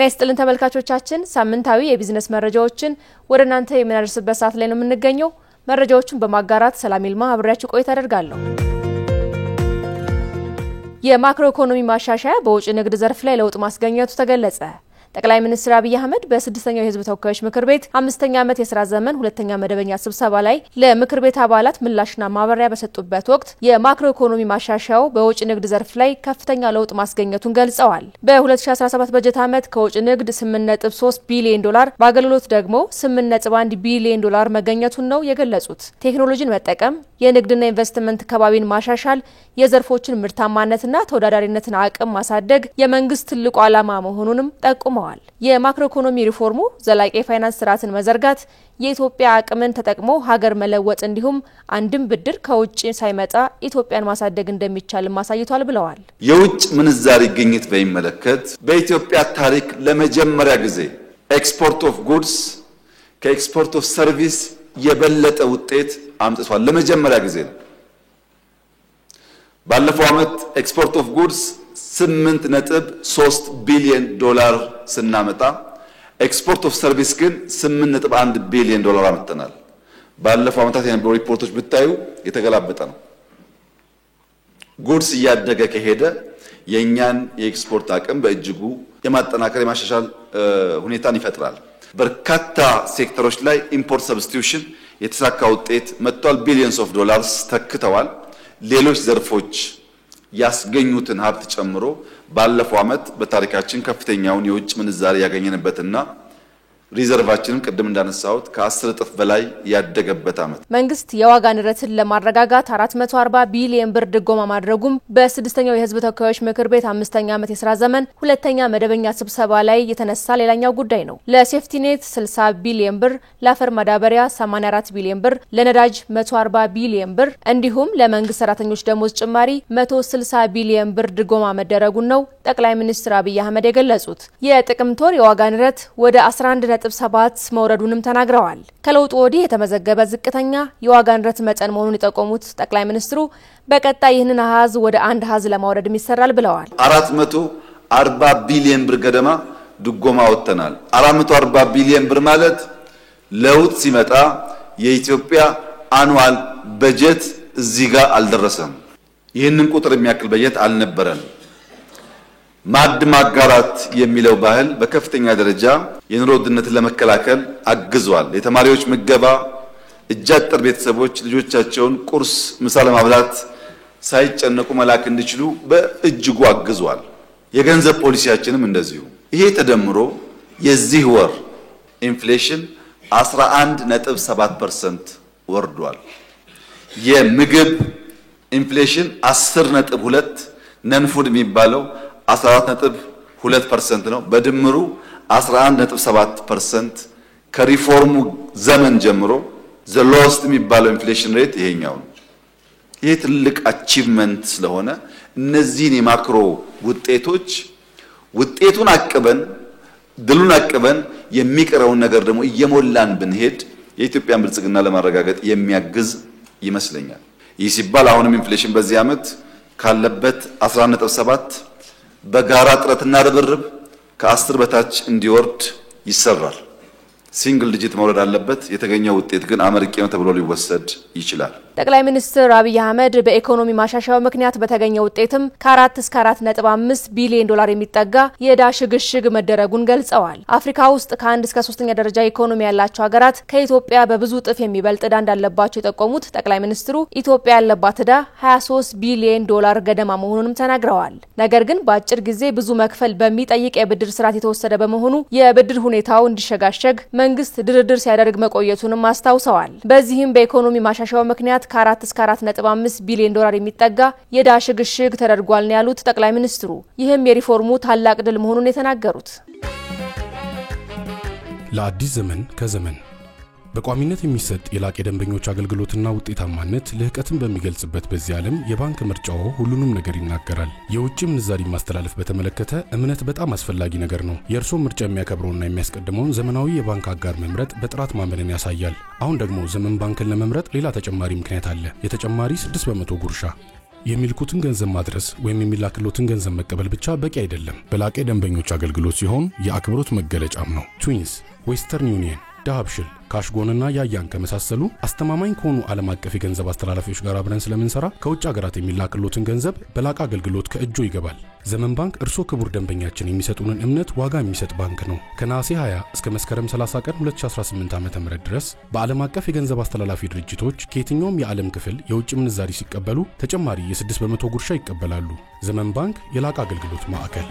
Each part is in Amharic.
ጤና ይስጥልን ተመልካቾቻችን ሳምንታዊ የቢዝነስ መረጃዎችን ወደናንተ የምናደርስበት ሰዓት ላይ ነው የምንገኘው። መረጃዎቹን በማጋራት ሰላም ይልማ አብሬያችሁ ቆይታ አደርጋለሁ። የማክሮ ኢኮኖሚ ማሻሻያ በውጭ ንግድ ዘርፍ ላይ ለውጥ ማስገኘቱ ተገለጸ። ጠቅላይ ሚኒስትር አብይ አህመድ በ6ኛው የህዝብ ተወካዮች ምክር ቤት 5ኛ ዓመት የሥራ ዘመን ሁለተኛ መደበኛ ስብሰባ ላይ ለምክር ቤት አባላት ምላሽና ማብራሪያ በሰጡበት ወቅት የማክሮ ኢኮኖሚ ማሻሻያው በውጭ ንግድ ዘርፍ ላይ ከፍተኛ ለውጥ ማስገኘቱን ገልጸዋል። በ2017 በጀት ዓመት ከውጭ ንግድ 8.3 ቢሊዮን ዶላር በአገልግሎት ደግሞ 8.1 ቢሊዮን ዶላር መገኘቱን ነው የገለጹት። ቴክኖሎጂን መጠቀም፣ የንግድና ኢንቨስትመንት ከባቢን ማሻሻል፣ የዘርፎችን ምርታማነትና ተወዳዳሪነትን አቅም ማሳደግ የመንግስት ትልቁ ዓላማ መሆኑንም ጠቁመዋል። የማክሮ ኢኮኖሚ ሪፎርሙ ዘላቂ የፋይናንስ ስርዓትን መዘርጋት፣ የኢትዮጵያ አቅምን ተጠቅሞ ሀገር መለወጥ እንዲሁም አንድም ብድር ከውጭ ሳይመጣ ኢትዮጵያን ማሳደግ እንደሚቻል ማሳይቷል ብለዋል። የውጭ ምንዛሪ ግኝት በሚመለከት በኢትዮጵያ ታሪክ ለመጀመሪያ ጊዜ ኤክስፖርት ኦፍ ጉድስ ከኤክስፖርት ኦፍ ሰርቪስ የበለጠ ውጤት አምጥቷል። ለመጀመሪያ ጊዜ ነው። ባለፈው ዓመት ኤክስፖርት ኦፍ ጉድስ 8.3 ቢሊዮን ዶላር ስናመጣ ኤክስፖርት ኦፍ ሰርቪስ ግን 8.1 ቢሊዮን ዶላር አመጣናል። ባለፈው ዓመታት የነበሩ ሪፖርቶች ብታዩ የተገላበጠ ነው። ጉድስ እያደገ ከሄደ የኛን የኤክስፖርት አቅም በእጅጉ የማጠናከር የማሻሻል ሁኔታን ይፈጥራል። በርካታ ሴክተሮች ላይ ኢምፖርት ሰብስቲዩሽን የተሳካ ውጤት መጥቷል። ቢሊዮንስ ኦፍ ዶላርስ ተክተዋል። ሌሎች ዘርፎች ያስገኙትን ሀብት ጨምሮ ባለፈው ዓመት በታሪካችን ከፍተኛውን የውጭ ምንዛሪ ያገኘንበትና ሪዘርቫችንን ቅድም እንዳነሳሁት ከ10 እጥፍ በላይ ያደገበት ዓመት። መንግስት የዋጋ ንረትን ለማረጋጋት 440 ቢሊዮን ብር ድጎማ ማድረጉም በ6ኛው የህዝብ ተወካዮች ምክር ቤት 5ኛ ዓመት የሥራ ዘመን ሁለተኛ መደበኛ ስብሰባ ላይ የተነሳ ሌላኛው ጉዳይ ነው። ለሴፍቲኔት 60 ቢሊዮን ብር፣ ለአፈር ማዳበሪያ 84 ቢሊዮን ብር፣ ለነዳጅ 140 ቢሊዮን ብር እንዲሁም ለመንግስት ሰራተኞች ደሞዝ ጭማሪ 160 ቢሊዮን ብር ድጎማ መደረጉን ነው ጠቅላይ ሚኒስትር አብይ አህመድ የገለጹት። የጥቅምት ወር የዋጋ ንረት ወደ 11.7 መውረዱንም ተናግረዋል። ከለውጡ ወዲህ የተመዘገበ ዝቅተኛ የዋጋ ንረት መጠን መሆኑን የጠቆሙት ጠቅላይ ሚኒስትሩ በቀጣይ ይህንን አሃዝ ወደ አንድ አሃዝ ለማውረድ ይሰራል ብለዋል። 440 ቢሊዮን ብር ገደማ ድጎማ ወጥተናል። 440 ቢሊዮን ብር ማለት ለውጥ ሲመጣ የኢትዮጵያ አኑዋል በጀት እዚህ ጋር አልደረሰም። ይህንን ቁጥር የሚያክል በጀት አልነበረም። ማድ ማጋራት የሚለው ባህል በከፍተኛ ደረጃ የኑሮ ውድነትን ለመከላከል አግዟል። የተማሪዎች ምገባ እጅ አጠር ቤተሰቦች ልጆቻቸውን ቁርስ፣ ምሳ ለማብላት ሳይጨነቁ መላክ እንዲችሉ በእጅጉ አግዟል። የገንዘብ ፖሊሲያችንም እንደዚሁ። ይሄ ተደምሮ የዚህ ወር ኢንፍሌሽን 11.7% ወርዷል። የምግብ ኢንፍሌሽን 10.2 ነንፉድ የሚባለው 14.2% ነው። በድምሩ 11.7% ከሪፎርሙ ዘመን ጀምሮ ዘ ሎስት የሚባለው ኢንፍሌሽን ሬት ይሄኛው ነው። ይሄ ትልቅ አቺቭመንት ስለሆነ እነዚህን የማክሮ ውጤቶች ውጤቱን አቅበን ድሉን አቅበን የሚቀረውን ነገር ደግሞ እየሞላን ብንሄድ የኢትዮጵያን ብልጽግና ለማረጋገጥ የሚያግዝ ይመስለኛል። ይህ ሲባል አሁንም ኢንፍሌሽን በዚህ ዓመት ካለበት 11.7 በጋራ ጥረትና ርብርብ ከ10 በታች እንዲወርድ ይሰራል። ሲንግል ዲጂት መውረድ አለበት። የተገኘው ውጤት ግን አመርቂ ነው ተብሎ ሊወሰድ ይችላል። ጠቅላይ ሚኒስትር አብይ አህመድ በኢኮኖሚ ማሻሻያው ምክንያት በተገኘው ውጤትም ከ4 እስከ 4.5 ቢሊዮን ዶላር የሚጠጋ የዕዳ ሽግሽግ መደረጉን ገልጸዋል። አፍሪካ ውስጥ ከ1 እስከ 3ኛ ደረጃ ኢኮኖሚ ያላቸው ሀገራት ከኢትዮጵያ በብዙ እጥፍ የሚበልጥ ዕዳ እንዳለባቸው የጠቆሙት ጠቅላይ ሚኒስትሩ ኢትዮጵያ ያለባት ዕዳ 23 ቢሊዮን ዶላር ገደማ መሆኑንም ተናግረዋል። ነገር ግን በአጭር ጊዜ ብዙ መክፈል በሚጠይቅ የብድር ስርዓት የተወሰደ በመሆኑ የብድር ሁኔታው እንዲሸጋሸግ መንግስት ድርድር ሲያደርግ መቆየቱንም አስታውሰዋል። በዚህም በኢኮኖሚ ማሻሻያው ምክንያት ከ4 እስከ 4.5 ቢሊዮን ዶላር የሚጠጋ የዕዳ ሽግሽግ ተደርጓል ነው ያሉት ጠቅላይ ሚኒስትሩ። ይህም የሪፎርሙ ታላቅ ድል መሆኑን የተናገሩት። ለአዲስ ዘመን ከዘመን በቋሚነት የሚሰጥ የላቀ ደንበኞች አገልግሎትና ውጤታማነት ለህቀትን በሚገልጽበት በዚህ ዓለም የባንክ ምርጫው ሁሉንም ነገር ይናገራል። የውጭ ምንዛሪ ማስተላለፍ በተመለከተ እምነት በጣም አስፈላጊ ነገር ነው። የእርሶ ምርጫ የሚያከብረውና የሚያስቀድመውን ዘመናዊ የባንክ አጋር መምረጥ በጥራት ማመንን ያሳያል። አሁን ደግሞ ዘመን ባንክን ለመምረጥ ሌላ ተጨማሪ ምክንያት አለ። የተጨማሪ 6% ጉርሻ የሚልኩትን ገንዘብ ማድረስ ወይም የሚላክሎትን ገንዘብ መቀበል ብቻ በቂ አይደለም። በላቀ ደንበኞች አገልግሎት ሲሆን የአክብሮት መገለጫም ነው። ትዊንስ፣ ዌስተርን ዩኒየን፣ ዳሃብሽል፣ ካሽጎንና ያያን ከመሳሰሉ አስተማማኝ ከሆኑ ዓለም አቀፍ የገንዘብ አስተላላፊዎች ጋር አብረን ስለምንሰራ ከውጭ ሀገራት የሚላክሎትን ገንዘብ በላቀ አገልግሎት ከእጆ ይገባል። ዘመን ባንክ እርሶ ክቡር ደንበኛችን የሚሰጡንን እምነት ዋጋ የሚሰጥ ባንክ ነው። ከነሐሴ 20 እስከ መስከረም 30 ቀን 2018 ዓ.ም ድረስ በዓለም አቀፍ የገንዘብ አስተላላፊ ድርጅቶች ከየትኛውም የዓለም ክፍል የውጭ ምንዛሪ ሲቀበሉ ተጨማሪ የ6% ጉርሻ ይቀበላሉ። ዘመን ባንክ የላቀ አገልግሎት ማዕከል።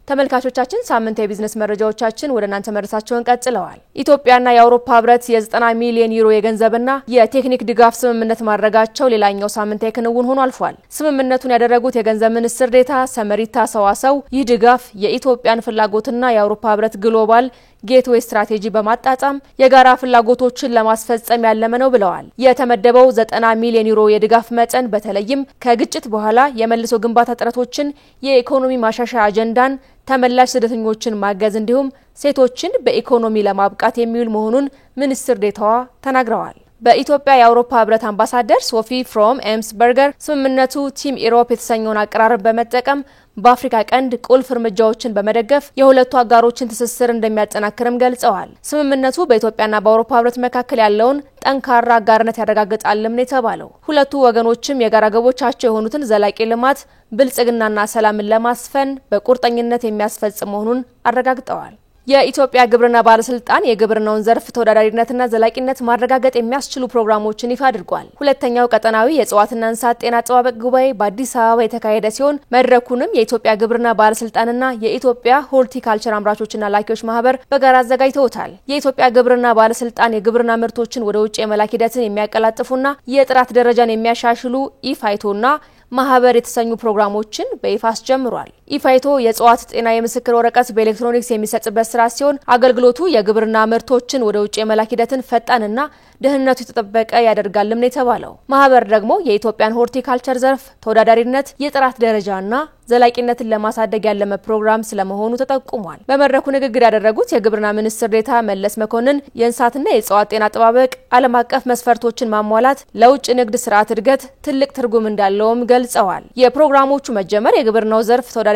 ተመልካቾቻችን ሳምንት የቢዝነስ መረጃዎቻችን ወደ እናንተ መድረሳቸውን ቀጥለዋል። ኢትዮጵያና የአውሮፓ ህብረት የ90 ሚሊዮን ዩሮ የገንዘብና የቴክኒክ ድጋፍ ስምምነት ማድረጋቸው ሌላኛው ሳምንታዊ ክንውን ሆኖ አልፏል። ስምምነቱን ያደረጉት የገንዘብ ሚኒስትር ዴኤታ ሰመሪታ ሰዋሰው ይህ ድጋፍ የኢትዮጵያን ፍላጎትና የአውሮፓ ህብረት ግሎባል ጌትዌይ ስትራቴጂ በማጣጣም የጋራ ፍላጎቶችን ለማስፈጸም ያለመ ነው ብለዋል። የተመደበው 90 ሚሊዮን ዩሮ የድጋፍ መጠን በተለይም ከግጭት በኋላ የመልሶ ግንባታ ጥረቶችን፣ የኢኮኖሚ ማሻሻያ አጀንዳን፣ ተመላሽ ስደተኞችን ማገዝ እንዲሁም ሴቶችን በኢኮኖሚ ለማብቃት የሚውል መሆኑን ሚኒስትር ዴኤታዋ ተናግረዋል። በኢትዮጵያ የአውሮፓ ህብረት አምባሳደር ሶፊ ፍሮም ኤምስበርገር ስምምነቱ ቲም ኢሮፕ የተሰኘውን አቀራረብ በመጠቀም በአፍሪካ ቀንድ ቁልፍ እርምጃዎችን በመደገፍ የሁለቱ አጋሮችን ትስስር እንደሚያጠናክርም ገልጸዋል። ስምምነቱ በኢትዮጵያና በአውሮፓ ህብረት መካከል ያለውን ጠንካራ አጋርነት ያረጋግጣልም ነው የተባለው። ሁለቱ ወገኖችም የጋራ ግቦቻቸው የሆኑትን ዘላቂ ልማት፣ ብልጽግናና ሰላምን ለማስፈን በቁርጠኝነት የሚያስፈጽም መሆኑን አረጋግጠዋል። የኢትዮጵያ ግብርና ባለስልጣን የግብርናውን ዘርፍ ተወዳዳሪነትና ዘላቂነት ማረጋገጥ የሚያስችሉ ፕሮግራሞችን ይፋ አድርጓል። ሁለተኛው ቀጠናዊ የእጽዋትና እንስሳት ጤና አጠባበቅ ጉባኤ በአዲስ አበባ የተካሄደ ሲሆን መድረኩንም የኢትዮጵያ ግብርና ባለስልጣንና የኢትዮጵያ ሆርቲካልቸር አምራቾችና ላኪዎች ማህበር በጋራ አዘጋጅተውታል። የኢትዮጵያ ግብርና ባለስልጣን የግብርና ምርቶችን ወደ ውጭ የመላክ ሂደትን የሚያቀላጥፉና የጥራት ደረጃን የሚያሻሽሉ ኢፋይቶና ማህበር የተሰኙ ፕሮግራሞችን በይፋ አስጀምሯል። ኢፋይቶ የእጽዋት ጤና የምስክር ወረቀት በኤሌክትሮኒክስ የሚሰጥበት ስራ ሲሆን አገልግሎቱ የግብርና ምርቶችን ወደ ውጭ የመላክ ሂደትን ፈጣንና ደህንነቱ የተጠበቀ ያደርጋልም ነው የተባለው። ማህበር ደግሞ የኢትዮጵያን ሆርቲካልቸር ዘርፍ ተወዳዳሪነት፣ የጥራት ደረጃና ዘላቂነትን ለማሳደግ ያለመ ፕሮግራም ስለመሆኑ ተጠቁሟል። በመድረኩ ንግግር ያደረጉት የግብርና ሚኒስትር ዴኤታ መለስ መኮንን የእንስሳትና የእጽዋት ጤና አጠባበቅ ዓለም አቀፍ መስፈርቶችን ማሟላት ለውጭ ንግድ ስርዓት እድገት ትልቅ ትርጉም እንዳለውም ገልጸዋል። የፕሮግራሞቹ መጀመር የግብርናው ዘርፍ ተወዳዳሪነትና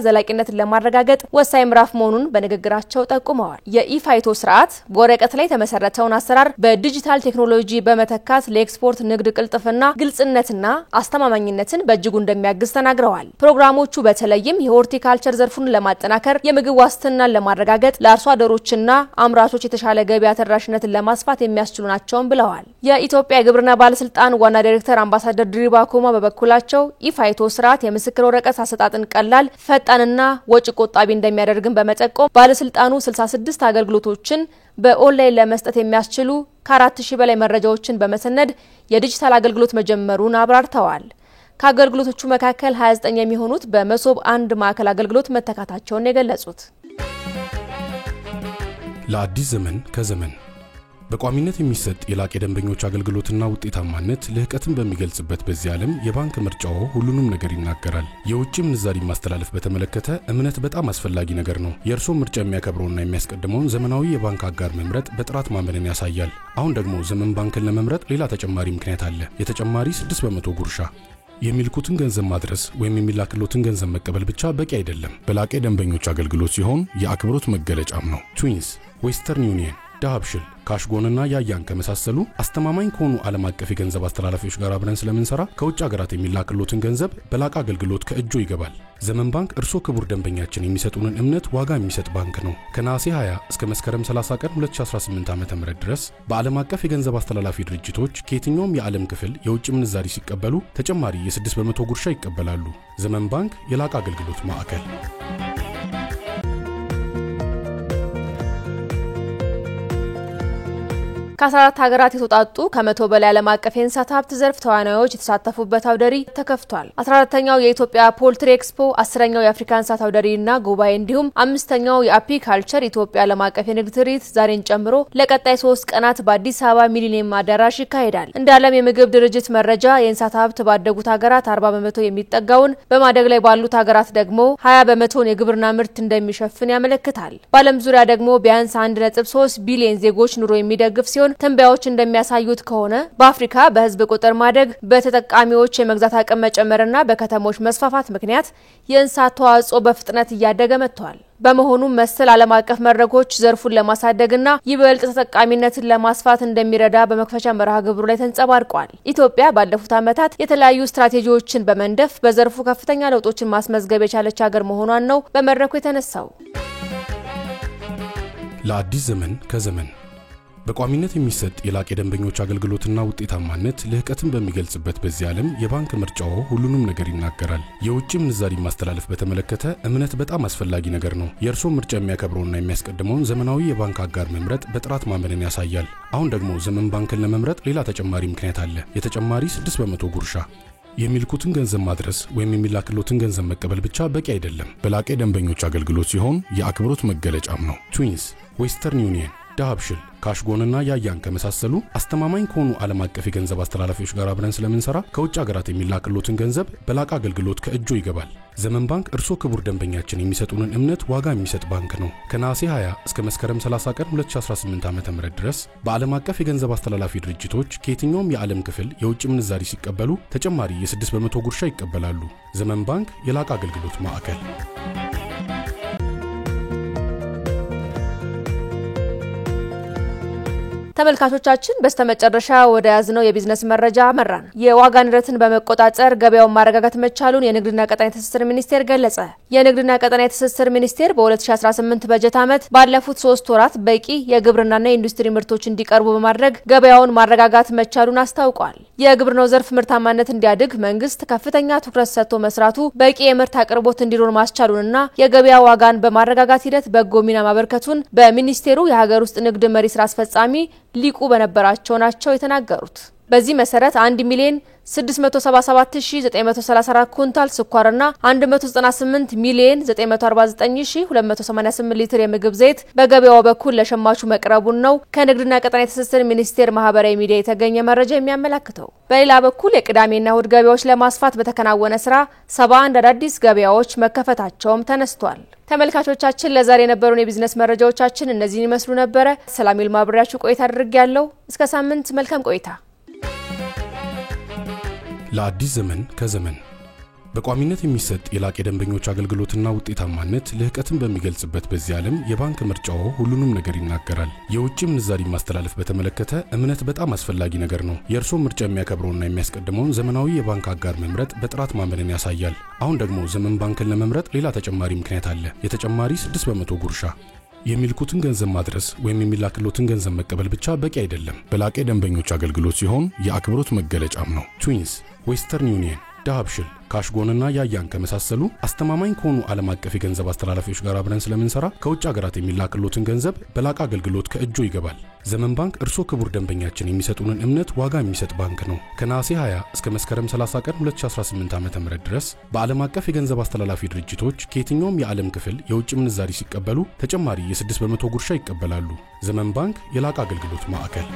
ዘላቂነትን ለማረጋገጥ ወሳኝ ምዕራፍ መሆኑን በንግግራቸው ጠቁመዋል። የኢፋይቶ ስርዓት በወረቀት ላይ የተመሰረተውን አሰራር በዲጂታል ቴክኖሎጂ በመተካት ለኤክስፖርት ንግድ ቅልጥፍና፣ ግልጽነትና አስተማማኝነትን በእጅጉ እንደሚያግዝ ተናግረዋል። ፕሮግራሞቹ በተለይም የሆርቲካልቸር ዘርፉን ለማጠናከር፣ የምግብ ዋስትናን ለማረጋገጥ፣ ለአርሶ አደሮችና አምራቾች የተሻለ ገበያ ተደራሽነትን ለማስፋት የሚያስችሉ ናቸውም ብለዋል። የኢትዮጵያ የግብርና ባለስልጣን ዋና ዳይሬክተር አምባሳደር ድሪባ ኩማ በበኩላቸው ኢፋይቶ ስርዓት የምስክር ወረቀት አሰጣጥን ቀላል፣ ፈጣንና ወጪ ቆጣቢ እንደሚያደርግም በመጠቆም ባለስልጣኑ 66 አገልግሎቶችን በኦንላይን ለመስጠት የሚያስችሉ ከ4000 በላይ መረጃዎችን በመሰነድ የዲጂታል አገልግሎት መጀመሩን አብራርተዋል። ከአገልግሎቶቹ መካከል 29 የሚሆኑት በመሶብ አንድ ማዕከል አገልግሎት መተካታቸውን የገለጹት። ለአዲስ ዘመን ከዘመን በቋሚነት የሚሰጥ የላቀ ደንበኞች አገልግሎትና ውጤታማነት ልህቀትን በሚገልጽበት በዚህ ዓለም የባንክ ምርጫው ሁሉንም ነገር ይናገራል። የውጭ ምንዛሪ ማስተላለፍ በተመለከተ እምነት በጣም አስፈላጊ ነገር ነው። የእርሶ ምርጫ የሚያከብረውና የሚያስቀድመውን ዘመናዊ የባንክ አጋር መምረጥ በጥራት ማመንን ያሳያል። አሁን ደግሞ ዘመን ባንክን ለመምረጥ ሌላ ተጨማሪ ምክንያት አለ። የተጨማሪ 6% ጉርሻ። የሚልኩትን ገንዘብ ማድረስ ወይም የሚላክሎትን ገንዘብ መቀበል ብቻ በቂ አይደለም። በላቀ ደንበኞች አገልግሎት ሲሆን የአክብሮት መገለጫም ነው። ትዊንስ፣ ዌስተርን ዩኒየን፣ ዳሃብሽል፣ ካሽጎንና ያያን ከመሳሰሉ አስተማማኝ ከሆኑ ዓለም አቀፍ የገንዘብ አስተላላፊዎች ጋር አብረን ስለምንሰራ ከውጭ ሀገራት የሚላክሎትን ገንዘብ በላቀ አገልግሎት ከእጆ ይገባል። ዘመን ባንክ እርሶ ክቡር ደንበኛችን የሚሰጡንን እምነት ዋጋ የሚሰጥ ባንክ ነው። ከነሐሴ 20 እስከ መስከረም 30 ቀን 2018 ዓ.ም ድረስ በዓለም አቀፍ የገንዘብ አስተላላፊ ድርጅቶች ከየትኛውም የዓለም ክፍል የውጭ ምንዛሪ ሲቀበሉ ተጨማሪ የ6% ጉርሻ ይቀበላሉ። ዘመን ባንክ የላቀ አገልግሎት ማዕከል። ከ14 ሀገራት የተውጣጡ ከ100 በላይ ዓለም አቀፍ የእንስሳት ሀብት ዘርፍ ተዋናዮች የተሳተፉበት አውደሪ ተከፍቷል። 14ኛው የኢትዮጵያ ፖልትሪ ኤክስፖ፣ 10ኛው የአፍሪካ እንስሳት አውደሪና ጉባኤ እንዲሁም 5ኛው የአፒካልቸር ኢትዮጵያ ዓለም አቀፍ የንግድ ትርኢት ዛሬን ጨምሮ ለቀጣይ 3 ቀናት በአዲስ አበባ ሚሊኒየም አዳራሽ ይካሄዳል። እንደ ዓለም የምግብ ድርጅት መረጃ የእንስሳት ሀብት ባደጉት ሀገራት 40% የሚጠጋውን በማደግ ላይ ባሉት ሀገራት ደግሞ 20% የግብርና ምርት እንደሚሸፍን ያመለክታል። በዓለም ዙሪያ ደግሞ ቢያንስ 1.3 ቢሊዮን ዜጎች ኑሮ የሚደግፍ ሲሆን ትንበያዎች እንደሚያሳዩት ከሆነ በአፍሪካ በህዝብ ቁጥር ማደግ፣ በተጠቃሚዎች የመግዛት አቅም መጨመርና በከተሞች መስፋፋት ምክንያት የእንስሳት ተዋጽኦ በፍጥነት እያደገ መጥቷል። በመሆኑም መሰል ዓለም አቀፍ መድረኮች ዘርፉን ለማሳደግና ይበልጥ ተጠቃሚነትን ለማስፋት እንደሚረዳ በመክፈቻ መርሃ ግብሩ ላይ ተንጸባርቋል። ኢትዮጵያ ባለፉት ዓመታት የተለያዩ ስትራቴጂዎችን በመንደፍ በዘርፉ ከፍተኛ ለውጦችን ማስመዝገብ የቻለች ሀገር መሆኗን ነው በመድረኩ የተነሳው። ለአዲስ ዘመን ከዘመን በቋሚነት የሚሰጥ የላቀ ደንበኞች አገልግሎትና ውጤታማነት ልህቀትን በሚገልጽበት በዚህ ዓለም የባንክ ምርጫው ሁሉንም ነገር ይናገራል። የውጭ ምንዛሪ ማስተላለፍ በተመለከተ እምነት በጣም አስፈላጊ ነገር ነው። የእርሶ ምርጫ የሚያከብረውና የሚያስቀድመውን ዘመናዊ የባንክ አጋር መምረጥ በጥራት ማመንን ያሳያል። አሁን ደግሞ ዘመን ባንክን ለመምረጥ ሌላ ተጨማሪ ምክንያት አለ። የተጨማሪ 6% ጉርሻ። የሚልኩትን ገንዘብ ማድረስ ወይም የሚላክሎትን ገንዘብ መቀበል ብቻ በቂ አይደለም። በላቀ ደንበኞች አገልግሎት ሲሆን የአክብሮት መገለጫም ነው። ትዊንስ፣ ዌስተርን ዩኒየን፣ ዳሃብሽል፣ ካሽጎንና ያያን ከመሳሰሉ አስተማማኝ ከሆኑ ዓለም አቀፍ የገንዘብ አስተላላፊዎች ጋር አብረን ስለምንሰራ ከውጭ ሀገራት የሚላክሎትን ገንዘብ በላቀ አገልግሎት ከእጆ ይገባል። ዘመን ባንክ እርሶ ክቡር ደንበኛችን የሚሰጡንን እምነት ዋጋ የሚሰጥ ባንክ ነው። ከነሐሴ 20 እስከ መስከረም 30 ቀን 2018 ዓ.ም ድረስ በዓለም አቀፍ የገንዘብ አስተላላፊ ድርጅቶች ከየትኛውም የዓለም ክፍል የውጭ ምንዛሪ ሲቀበሉ ተጨማሪ የ6% ጉርሻ ይቀበላሉ። ዘመን ባንክ የላቀ አገልግሎት ማዕከል። ተመልካቾቻችን በስተመጨረሻ ወደ ያዝነው የቢዝነስ መረጃ መራን። የዋጋ ንረትን በመቆጣጠር ገበያውን ማረጋጋት መቻሉን የንግድና ቀጣናዊ ትስስር ሚኒስቴር ገለጸ። የንግድና ቀጣናዊ ትስስር ሚኒስቴር በ2018 በጀት ዓመት ባለፉት 3 ወራት በቂ የግብርናና የኢንዱስትሪ ምርቶች እንዲቀርቡ በማድረግ ገበያውን ማረጋጋት መቻሉን አስታውቋል። የግብርናው ዘርፍ ምርታማነት እንዲያድግ መንግስት ከፍተኛ ትኩረት ሰጥቶ መስራቱ በቂ የምርት አቅርቦት እንዲኖር ማስቻሉንና የገበያ ዋጋን በማረጋጋት ሂደት በጎ ሚና ማበርከቱን በሚኒስቴሩ የሀገር ውስጥ ንግድ መሪ ስራ አስፈጻሚ ሊቁ በነበራቸው ናቸው የተናገሩት። በዚህ መሰረት 1,677,934 ኩንታል ስኳርና 198,949,288 ሊትር የምግብ ዘይት በገበያው በኩል ለሸማቹ መቅረቡን ነው ከንግድና ቀጣናዊ ትስስር ሚኒስቴር ማህበራዊ ሚዲያ የተገኘ መረጃ የሚያመለክተው። በሌላ በኩል የቅዳሜና እሁድ ገበያዎች ለማስፋት በተከናወነ ስራ 71 አዳዲስ ገበያዎች መከፈታቸውም ተነስቷል። ተመልካቾቻችን ለዛሬ የነበሩን የቢዝነስ መረጃዎቻችን እነዚህን ይመስሉ ነበር። ሰላም ይልማ አብሬያችሁ ቆይታ አድርጌያለሁ። እስከ ሳምንት መልካም ቆይታ። ለአዲስ ዘመን ከዘመን በቋሚነት የሚሰጥ የላቀ ደንበኞች አገልግሎትና ውጤታማነት ልህቀትን በሚገልጽበት በዚህ ዓለም የባንክ ምርጫው ሁሉንም ነገር ይናገራል። የውጭ ምንዛሪ ማስተላለፍ በተመለከተ እምነት በጣም አስፈላጊ ነገር ነው። የእርሶ ምርጫ የሚያከብረውና የሚያስቀድመውን ዘመናዊ የባንክ አጋር መምረጥ በጥራት ማመንን ያሳያል። አሁን ደግሞ ዘመን ባንክን ለመምረጥ ሌላ ተጨማሪ ምክንያት አለ። የተጨማሪ 6% ጉርሻ። የሚልኩትን ገንዘብ ማድረስ ወይም የሚላክሎትን ገንዘብ መቀበል ብቻ በቂ አይደለም። በላቀ ደንበኞች አገልግሎት ሲሆን የአክብሮት መገለጫም ነው። ትዊንስ፣ ዌስተርን ዩኒየን፣ ዳሃብሽል፣ ካሽጎንና ያያን ከመሳሰሉ አስተማማኝ ከሆኑ ዓለም አቀፍ የገንዘብ አስተላላፊዎች ጋር አብረን ስለምንሰራ ከውጭ ሀገራት የሚላክሎትን ገንዘብ በላቀ አገልግሎት ከእጆ ይገባል። ዘመን ባንክ እርሶ ክቡር ደንበኛችን የሚሰጡንን እምነት ዋጋ የሚሰጥ ባንክ ነው። ከነሐሴ 20 እስከ መስከረም 30 ቀን 2018 ዓ.ም ድረስ በዓለም አቀፍ የገንዘብ አስተላላፊ ድርጅቶች ከየትኛውም የዓለም ክፍል የውጭ ምንዛሪ ሲቀበሉ ተጨማሪ የ6% ጉርሻ ይቀበላሉ። ዘመን ባንክ የላቀ አገልግሎት ማዕከል።